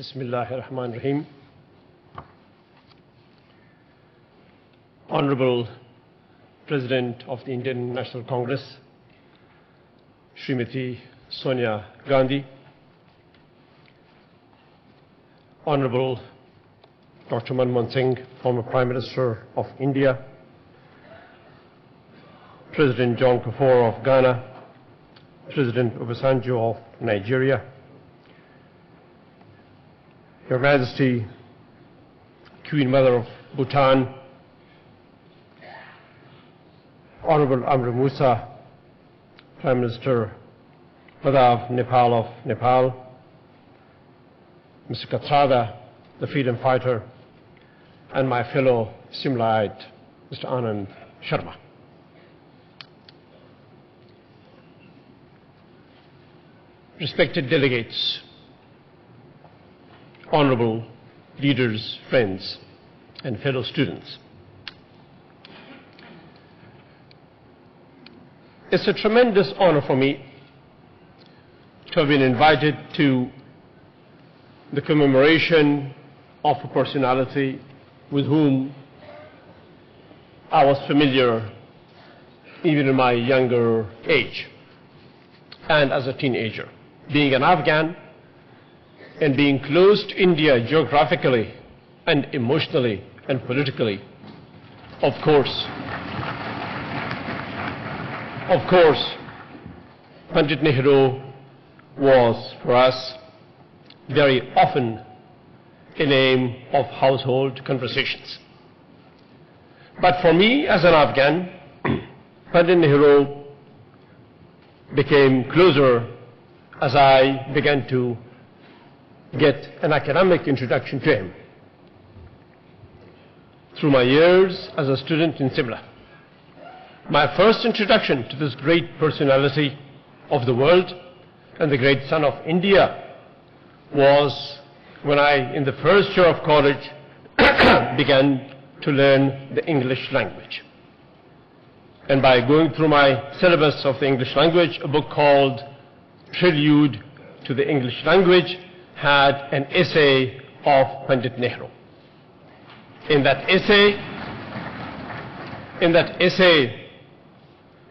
Bismillahirrahmanirrahim. Honorable President of the Indian National Congress, Srimati Sonia Gandhi, Honorable Dr. Manmohan Singh, former Prime Minister of India, President John Kufuor of Ghana, President Obasanjo of Nigeria, Your Majesty, Queen Mother of Bhutan, Honorable Amr Musa, Prime Minister Madhav Nepal of Nepal, Mr. Kathrada, the freedom fighter, and my fellow Simlaite, Mr. Anand Sharma. Respected delegates, honorable leaders, friends, and fellow students. It's a tremendous honor for me to have been invited to the commemoration of a personality with whom I was familiar even in my younger age and as a teenager. Being an Afghan and being close to India geographically and emotionally and politically, of course, Pandit Nehru was for us very often a name of household conversations. But for me as an Afghan, Pandit Nehru became closer as I began to get an academic introduction to him through my years as a student in Simla. My first introduction to this great personality of the world and the great son of India was when I, in the first year of college, began to learn the English language. And by going through my syllabus of the English language, a book called Prelude to the English Language had an essay of Pandit Nehru. In that essay,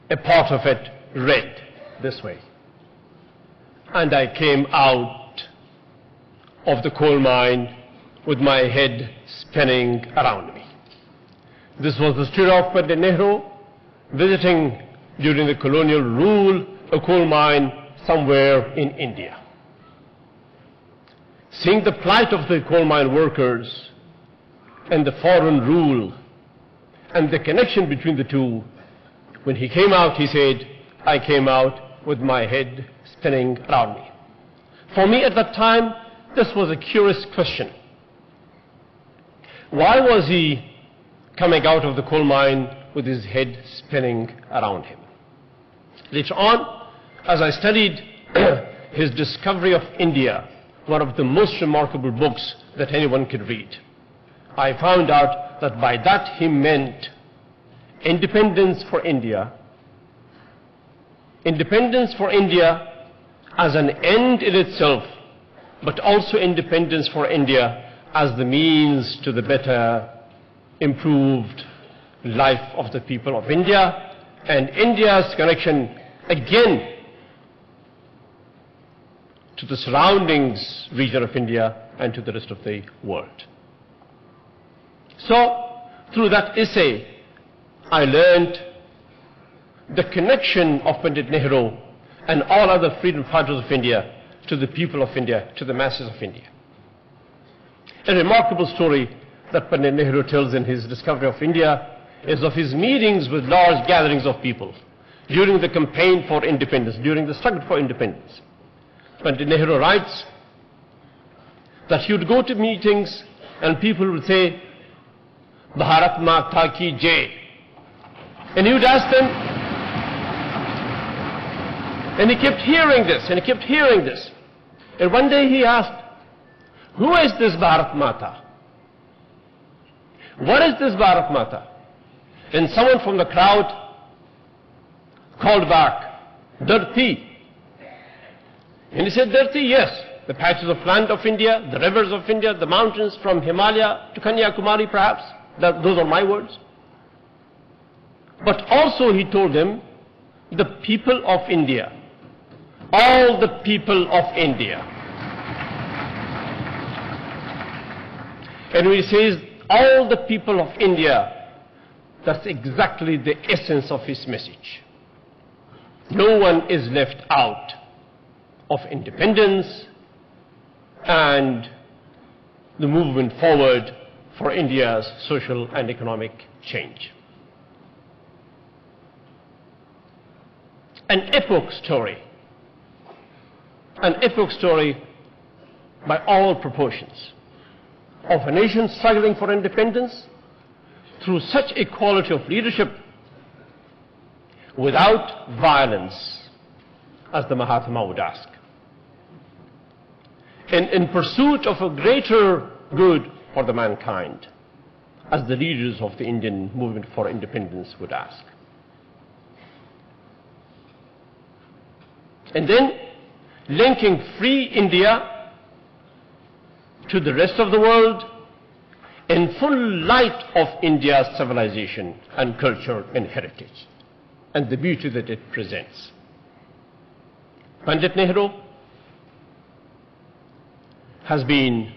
a part of it read this way: and I came out of the coal mine with my head spinning around me. This was the story of Pandit Nehru visiting during the colonial rule a coal mine somewhere in India. Seeing the plight of the coal mine workers and the foreign rule and the connection between the two, when he came out, he said, I came out with my head spinning around me. For me at that time, this was a curious question. Why was he coming out of the coal mine with his head spinning around him? Later on, as I studied his Discovery of India, one of the most remarkable books that anyone could read, I found out that by that he meant independence for India as an end in itself, but also independence for India as the means to the better, improved life of the people of India, and India's connection again to the surroundings region of India and to the rest of the world. So, through that essay, I learned the connection of Pandit Nehru and all other freedom fighters of India to the people of India, to the masses of India. A remarkable story that Pandit Nehru tells in his Discovery of India is of his meetings with large gatherings of people during the campaign for independence, during the struggle for independence. Pandit Nehru writes that he would go to meetings and people would say, Bharat Mata Ki Jai. And he would ask them, and he kept hearing this, and one day he asked, who is this Bharat Mata? What is this Bharat Mata? And someone from the crowd called back, Dharti. And he said, Dharti, yes, the patches of land of India, the rivers of India, the mountains from Himalaya to Kanyakumari perhaps. Those are my words. But also he told them, the people of India, all the people of India. And when he says all the people of India, that's exactly the essence of his message. No one is left out of independence and the movement forward for India's social and economic change. An epoch story by all proportions, of a nation struggling for independence through such a quality of leadership without violence, as the Mahatma would ask, and in pursuit of a greater good for the mankind, as the leaders of the Indian movement for independence would ask. And then linking free India to the rest of the world in full light of India's civilization and culture and heritage and the beauty that it presents. Pandit Nehru has been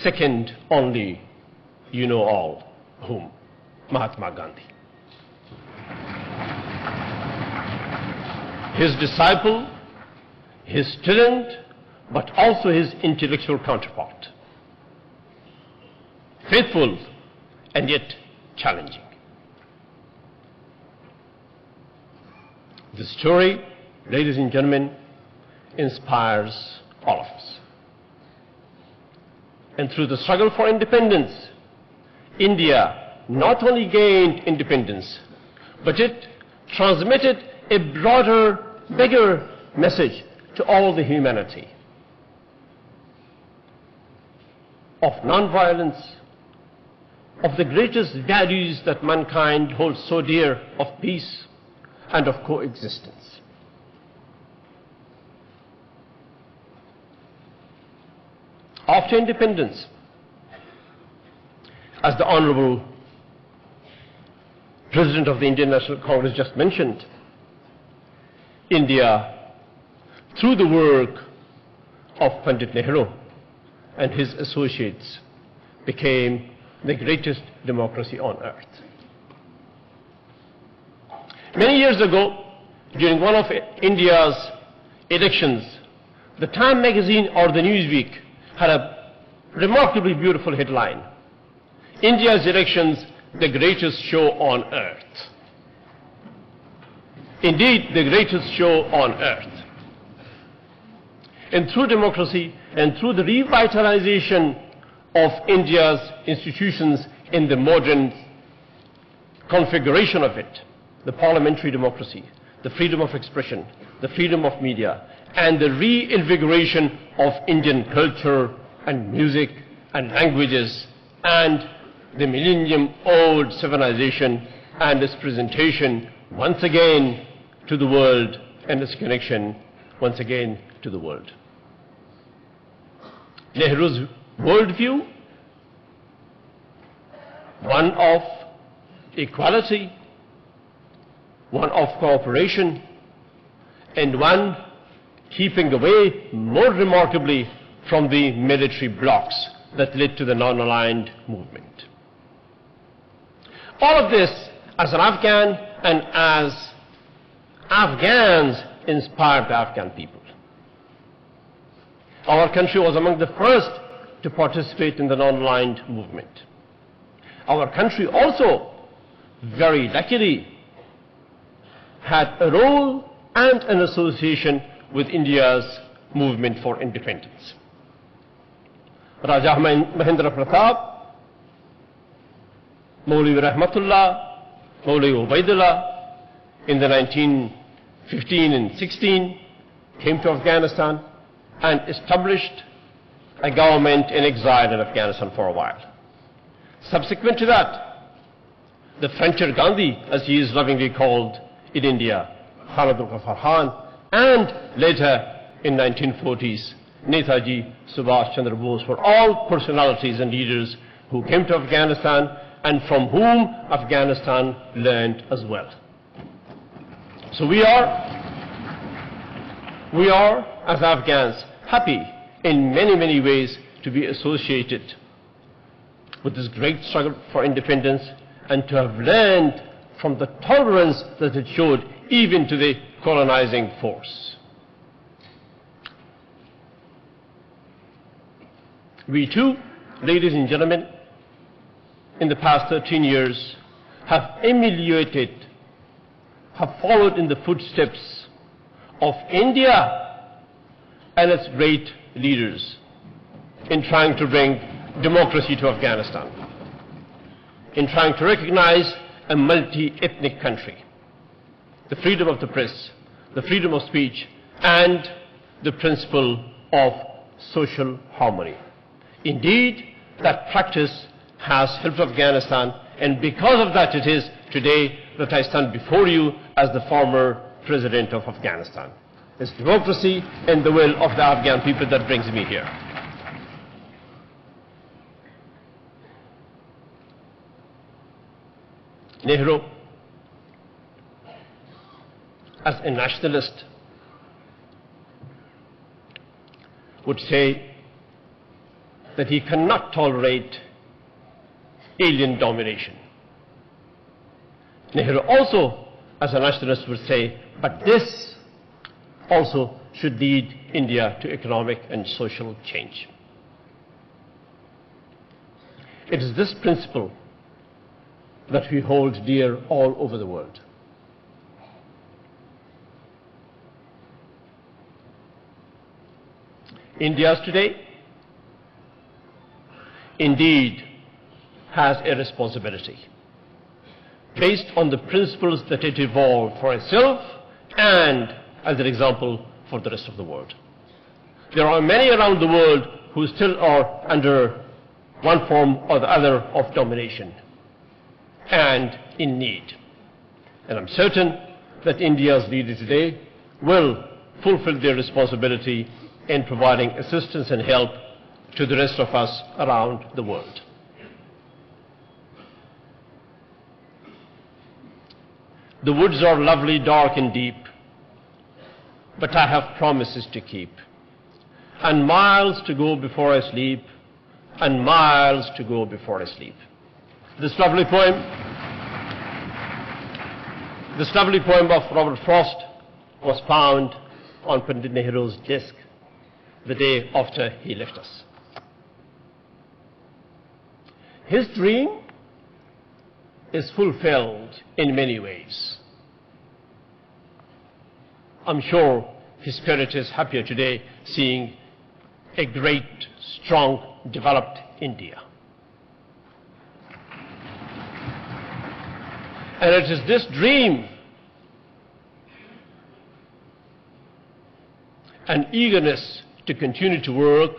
second only, you know all whom, Mahatma Gandhi. His disciple, his student, but also his intellectual counterpart. Faithful and yet challenging. The story, ladies and gentlemen, inspires all of us. And through the struggle for independence, India not only gained independence, but it transmitted a broader, bigger message to all the humanity of non-violence, of the greatest values that mankind holds so dear, of peace and of coexistence. After independence, as the Honorable President of the Indian National Congress just mentioned, India, through the work of Pandit Nehru and his associates, became the greatest democracy on earth. Many years ago, during one of India's elections, the Time magazine or the Newsweek had a remarkably beautiful headline: India's elections, the greatest show on earth. Indeed, the greatest show on earth. And through democracy and through the revitalization of India's institutions in the modern configuration of it, the parliamentary democracy, the freedom of expression, the freedom of media, and the reinvigoration of Indian culture and music and languages and the millennium-old civilization and its presentation once again to the world and its connection once again to the world. Nehru's worldview, one of equality, one of cooperation, and one keeping away more remarkably from the military blocs that led to the non-aligned movement. All of this, as an Afghan and as Afghans, inspired the Afghan people. Our country was among the first to participate in the non-aligned movement. Our country also, very luckily, had a role and an association with India's movement for independence. Raja Mahendra Pratap, Maulvi Rahmatullah, Maulvi Ubaidullah, in the 1915 and 16, came to Afghanistan and established a government in exile in Afghanistan for a while. Subsequent to that, the Frontier Gandhi, as he is lovingly called in India, Khalid Ghaffar Khan, and later in 1940s, Netaji Subhash Chandra Bose, were all personalities and leaders who came to Afghanistan and from whom Afghanistan learned as well. So we are, as Afghans, happy in many, many ways to be associated with this great struggle for independence and to have learned from the tolerance that it showed even to the colonizing force. We too, ladies and gentlemen, in the past 13 years have emulated, have followed in the footsteps of India and its great leaders in trying to bring democracy to Afghanistan, in trying to recognize a multi-ethnic country, the freedom of the press, the freedom of speech, and the principle of social harmony. Indeed, that practice has helped Afghanistan, and because of that it is today that I stand before you as the former president of Afghanistan. It's democracy and the will of the Afghan people that brings me here. Nehru, as a nationalist, would say that he cannot tolerate alien domination. Nehru also, as a nationalist, would say, but this also should lead India to economic and social change. It is this principle that we hold dear all over the world. India today indeed has a responsibility based on the principles that it evolved for itself and as an example for the rest of the world. There are many around the world who still are under one form or the other of domination and in need. And I'm certain that India's leaders today will fulfill their responsibility in providing assistance and help to the rest of us around the world. The woods are lovely, dark and deep, but I have promises to keep, and miles to go before I sleep, and miles to go before I sleep. This lovely poem of Robert Frost was found on Pandit Nehru's desk the day after he left us. His dream is fulfilled in many ways. I'm sure his spirit is happier today seeing a great, strong, developed India. And it is this dream and eagerness to continue to work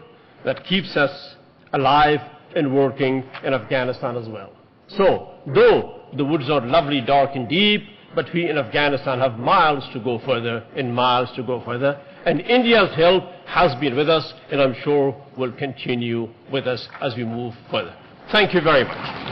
that keeps us alive and working in Afghanistan as well. So, though the woods are lovely, dark and deep, but we in Afghanistan have miles to go further and miles to go further. And India's help has been with us and I'm sure will continue with us as we move further. Thank you very much.